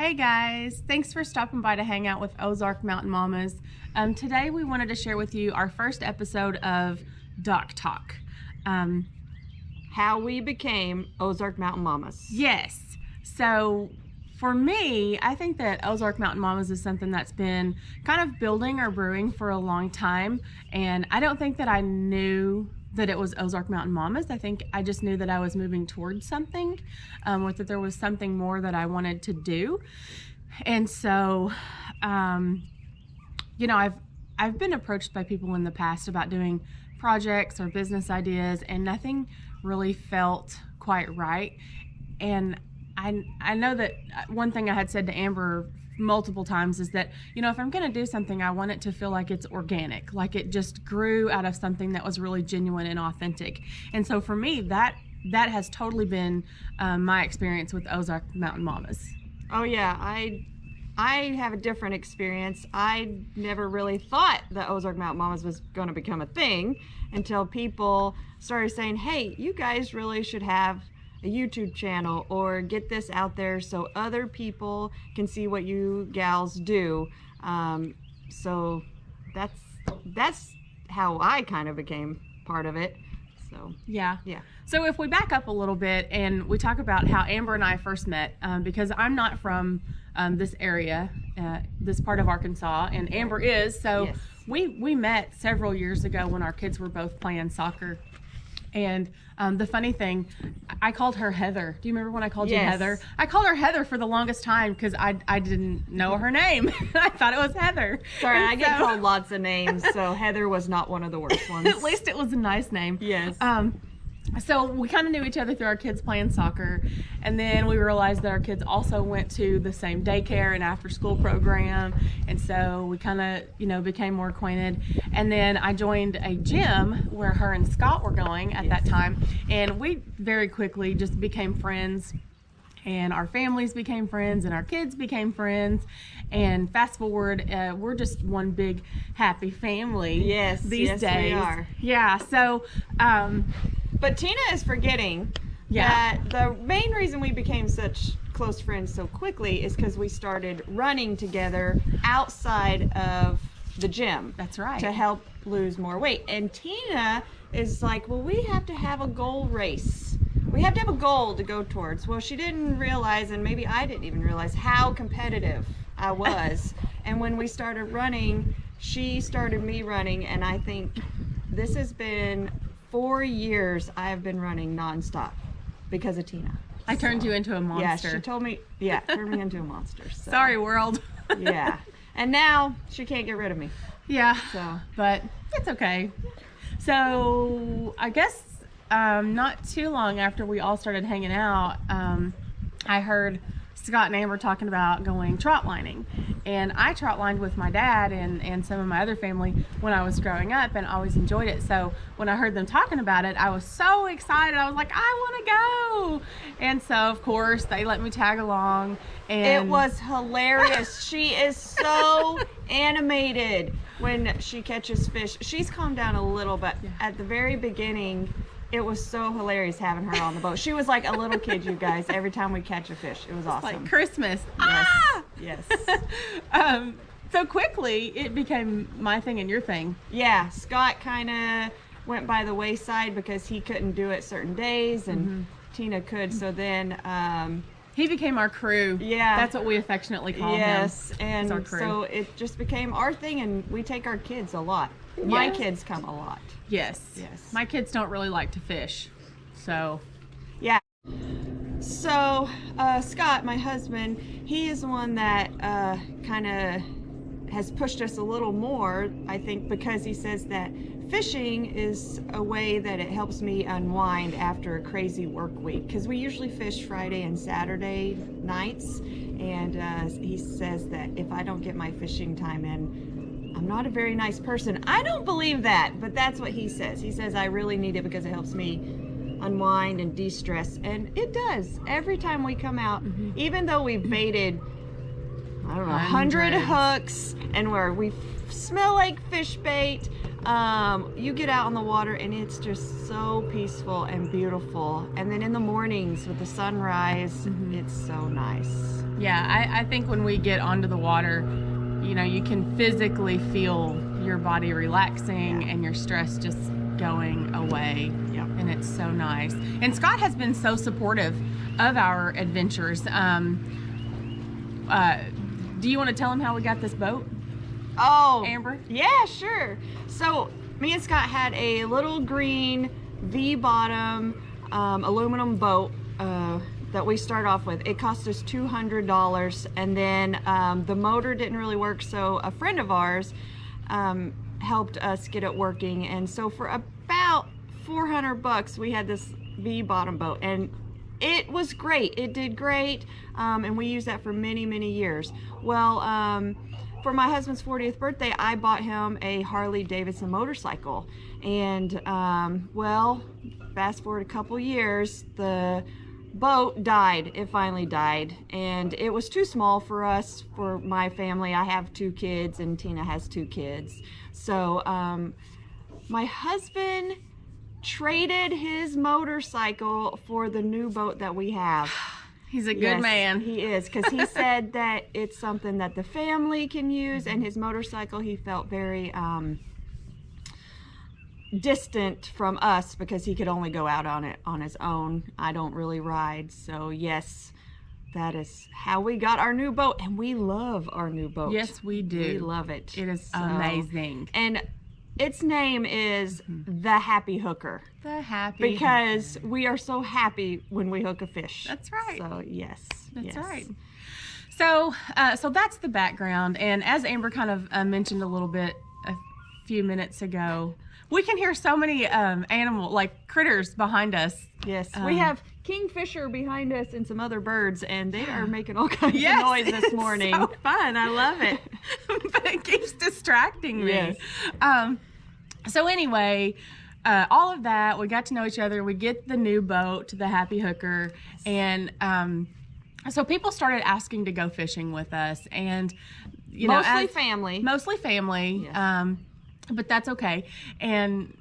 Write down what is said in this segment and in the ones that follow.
Hey guys, thanks for stopping by to hang out with Ozark Mountain Mamas. Today we wanted to share with you our first episode of Doc Talk. How we became Ozark Mountain Mamas. Yes, so for me, I think that Ozark Mountain Mamas is something that's been kind of building or brewing for a long time, and I don't think that I knew that it was Ozark Mountain Mamas. I think I just knew that I was moving towards something, or that there was something more that I wanted to do. And so, I've been approached by people in the past about doing projects or business ideas, and nothing really felt quite right. And I know that one thing I had said to Amber multiple times is that, if I'm going to do something, I want it to feel like it's organic, like it just grew out of something that was really genuine and authentic. And so for me, that has totally been my experience with Ozark Mountain Mamas. Oh yeah, I have a different experience. I never really thought that Ozark Mountain Mamas was going to become a thing until people started saying, hey, you guys really should have a YouTube channel or get this out there so other people can see what you gals do. So that's how I kind of became part of it. So yeah. So if we back up a little bit and we talk about how Amber and I first met, because I'm not from this area, this part of Arkansas, and Amber is. So yes. we met several years ago when our kids were both playing soccer. And the funny thing, I called her Heather. Do you remember when I called you Heather? I called her Heather for the longest time because I didn't know her name. I thought it was Heather. Sorry, I get called lots of names, so Heather was not one of the worst ones. At least it was a nice name. Yes. So we kind of knew each other through our kids playing soccer, and then we realized that our kids also went to the same daycare and after school program, and so we kind of became more acquainted. And then I joined a gym where her and Scott were going at that time, and we very quickly just became friends, and our families became friends, and our kids became friends. And fast forward, we're just one big happy family. Yes, these days we are. Yeah. So but Tina is forgetting that the main reason we became such close friends so quickly is because we started running together outside of the gym. That's right. To help lose more weight. And Tina is like, well, we have to have a goal race. We have to have a goal to go towards. Well, she didn't realize, and maybe I didn't even realize, how competitive I was. And when we started running, she started me running, and I think this has been 4 years I have been running nonstop because of Tina. I turned you into a monster. Yeah, she told me, turned me into a monster. So. Sorry, world. Yeah. And now she can't get rid of me. Yeah. So, but it's okay. So I guess not too long after we all started hanging out, I heard Scott and Amber talking about going trot lining. And I trot lined with my dad and some of my other family when I was growing up, and always enjoyed it. So when I heard them talking about it, I was so excited. I was like, I want to go. And so, of course, they let me tag along. And it was hilarious. She is so animated when she catches fish. She's calmed down a little, but at the very beginning, it was so hilarious having her on the boat. She was like a little kid, you guys, every time we catch a fish. It was awesome. Like Christmas. Yes. Ah! Yes. So quickly, it became my thing and your thing. Yeah. Scott kind of went by the wayside because he couldn't do it certain days, and Tina could. So then he became our crew. Yeah. That's what we affectionately call him. Yes. And our crew. So it just became our thing, and we take our kids a lot. My kids come a lot. Yes. Yes. My kids don't really like to fish. So. Yeah. So Scott, my husband, he is the one that kind of has pushed us a little more, I think, because he says that fishing is a way that it helps me unwind after a crazy work week, because we usually fish Friday and Saturday nights, and he says that if I don't get my fishing time in, I'm not a very nice person. I don't believe that, but that's what he says. He says I really need it because it helps me unwind and de-stress, and it does. Every time we come out, even though we've baited, I don't know, 100 hooks, and we smell like fish bait, You get out on the water and it's just so peaceful and beautiful. And then in the mornings with the sunrise, it's so nice. Yeah, I think when we get onto the water, you know, you can physically feel your body relaxing and your stress just going away. Yep. And it's so nice. And Scott has been so supportive of our adventures. Do you want to tell him how we got this boat? Oh, Amber? Yeah, sure. So me and Scott had a little green V-bottom aluminum boat that we started off with. It cost us $200, and then the motor didn't really work, so a friend of ours helped us get it working, and so for about $400 we had this V-bottom boat, and it was great. It did great, and we used that for many years. Well, for my husband's 40th birthday, I bought him a Harley Davidson motorcycle, and well, fast forward a couple years, the boat died. It finally died, and it was too small for us, for my family. I have 2 kids and Tina has 2 kids, so my husband traded his motorcycle for the new boat that we have. He's a good man. He is, because he said that it's something that the family can use, and his motorcycle, he felt very distant from us because he could only go out on it on his own. I don't really ride, so yes, that is how we got our new boat, and we love our new boat. Yes, we do. We love it. It is amazing. And its name is the Happy Hooker. The Happy because we are so happy when we hook a fish. That's right. So yes, that's right. So that's the background, and as Amber kind of mentioned a little bit a few minutes ago, we can hear so many critters behind us. Yes, we have kingfisher behind us and some other birds, and they are making all kinds of noise this morning. So fun. I love it. But it keeps distracting me. Yes. So anyway, all of that, we got to know each other. We get the new boat, the Happy Hooker, and so people started asking to go fishing with us, and mostly family. Yes. But that's okay. And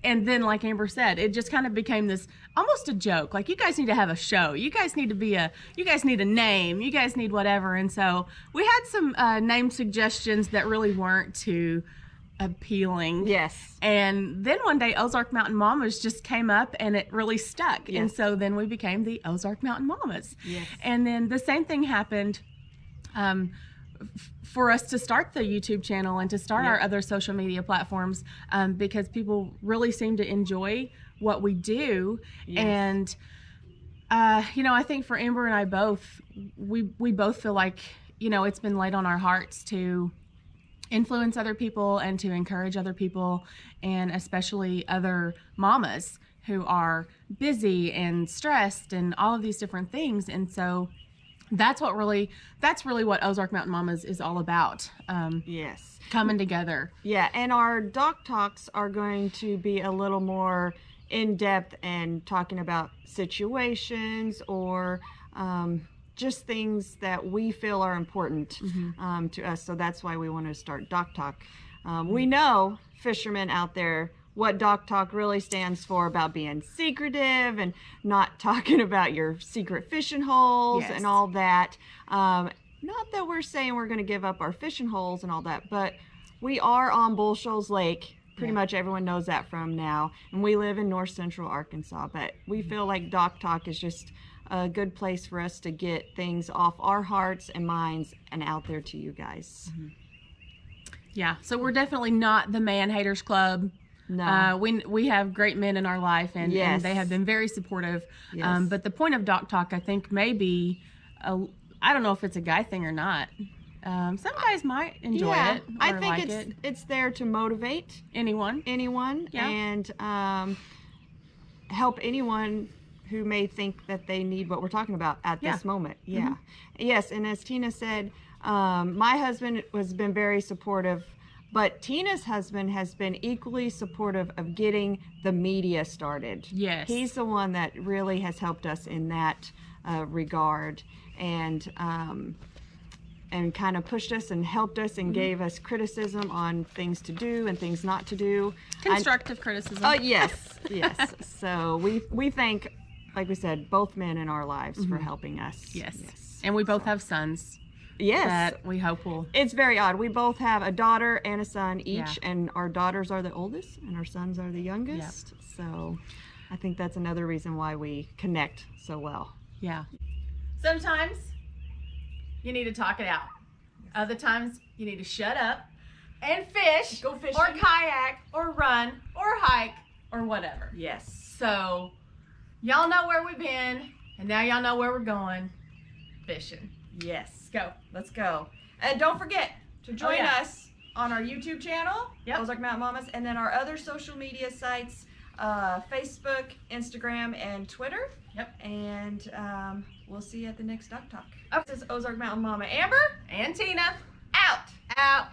then, like Amber said, it just kind of became this almost a joke. Like, you guys need to have a show. You guys need a name. You guys need whatever. And so we had some name suggestions that really weren't too appealing. Yes. And then one day, Ozark Mountain Mamas just came up, and it really stuck. Yes. And so then we became the Ozark Mountain Mamas. Yes. And then the same thing happened for us to start the YouTube channel and to start our other social media platforms, because people really seem to enjoy what we do. Yes. And I think for Amber and I both, we both feel like it's been laid on our hearts to influence other people and to encourage other people, and especially other mamas who are busy and stressed and all of these different things. And so that's really what Ozark Mountain Mamas is all about. Yes. Coming together. Yeah, and our doc talks are going to be a little more in depth and talking about situations or just things that we feel are important to us. So that's why we want to start doc talk. We know, fishermen out there, what doc talk really stands for, about being secretive and not talking about your secret fishing holes and all that. Not that we're saying we're going to give up our fishing holes and all that, but we are on Bull Shoals Lake. Pretty much everyone knows that from now. And we live in north central Arkansas, but we feel like doc talk is just a good place for us to get things off our hearts and minds and out there to you guys. Yeah, so we're definitely not the Man Haters Club. No. We have great men in our life, and they have been very supportive. Yes. But the point of doc talk, I think, may be, I don't know if it's a guy thing or not. Some guys might enjoy it. Or I think like it's there to motivate anyone, and help anyone who may think that they need what we're talking about at this moment. Yes, and as Tina said, my husband has been very supportive, but Tina's husband has been equally supportive of getting the media started. Yes. He's the one that really has helped us in that regard. And and kind of pushed us and helped us and gave us criticism on things to do and things not to do. Constructive criticism. Oh, yes, yes. So we thank, like we said, both men in our lives for helping us. Yes. And we both have sons. Yes. That we hope will. It's very odd. We both have a daughter and a son each, Yeah. and our daughters are the oldest and our sons are the youngest. So I think that's another reason why we connect so well. Yeah. Sometimes you need to talk it out. Other times you need to shut up and fish, Go fishing. or kayak, or run, or hike, or whatever. Yes. So y'all know where we've been, and now y'all know where we're going. Fishing. Yes. Go. Let's go. And don't forget to join yeah. us on our YouTube channel, Yep. Ozark Mountain Mamas, and then our other social media sites, Facebook, Instagram, and Twitter. Yep. And we'll see you at the next Duck Talk. Okay. This is Ozark Mountain Mama Amber. And Tina. Out. Out.